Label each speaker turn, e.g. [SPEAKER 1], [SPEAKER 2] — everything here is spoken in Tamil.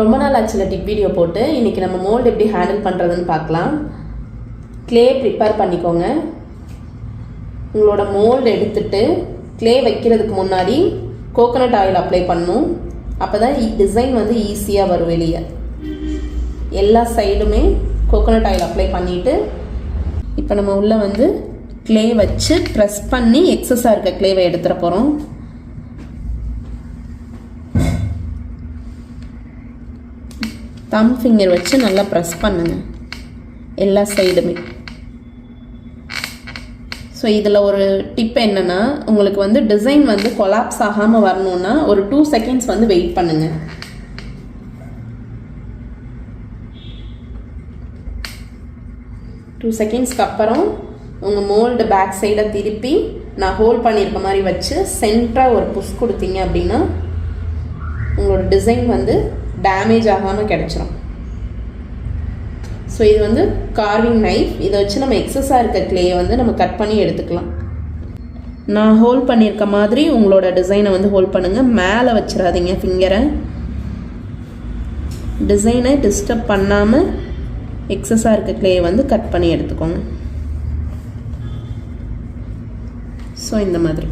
[SPEAKER 1] ரொம்ப நாள் ஆச்சுல டிப் வீடியோ போட்டு. இன்றைக்கி நம்ம மோல்டு எப்படி ஹேண்டில் பண்ணுறதுன்னு பார்க்கலாம். க்ளே ப்ரிப்பேர் பண்ணிக்கோங்க. உங்களோட மோல்டு எடுத்துட்டு க்ளே வைக்கிறதுக்கு முன்னாடி கோகோனட் ஆயில் அப்ளை பண்ணணும். அப்போ தான் டிசைன் வந்து ஈஸியாக வரும் வெளியே. எல்லா சைடுமே கோகோனட் ஆயில் அப்ளை பண்ணிவிட்டு இப்போ நம்ம உள்ளே வந்து க்ளே வச்சு ப்ரெஸ் பண்ணி எக்ஸஸாக இருக்க க்ளேவை எடுத்துட போகிறோம். தம் ஃபிங்கர் வச்சு நல்லா ப்ரெஸ் பண்ணுங்க எல்லா சைடுமே. ஸோ இதில் ஒரு டிப் என்னென்னா, உங்களுக்கு வந்து டிசைன் வந்து கொலாப்ஸ் ஆகாமல் வரணுன்னா ஒரு 2 செகண்ட்ஸ் வந்து வெயிட் பண்ணுங்க. டூ செகண்ட்ஸ்க்கு அப்புறம் உங்கள் மோல்டு பேக் சைடை திருப்பி நான் ஹோல்ட் பண்ணியிருக்க மாதிரி வச்சு சென்டராக ஒரு புஷ் கொடுத்தீங்க அப்படின்னா உங்களோட டிசைன் வந்து டேமேஜ் ஆகாமல் கிடச்சிரும். ஸோ இது வந்து கார்விங் நைஃப். இதை வச்சு நம்ம எக்ஸஸாக இருக்க க்ளேயை வந்து நம்ம கட் பண்ணி எடுத்துக்கலாம். நான் ஹோல்ட் பண்ணியிருக்க மாதிரி உங்களோட டிசைனை வந்து ஹோல்ட் பண்ணுங்கள். மேலே வச்சிடாதீங்க ஃபிங்கரை. டிசைனை டிஸ்டர்ப் பண்ணாமல் எக்ஸஸாக இருக்க க்ளேயை வந்து கட் பண்ணி எடுத்துக்கோங்க. ஸோ இந்த மாதிரி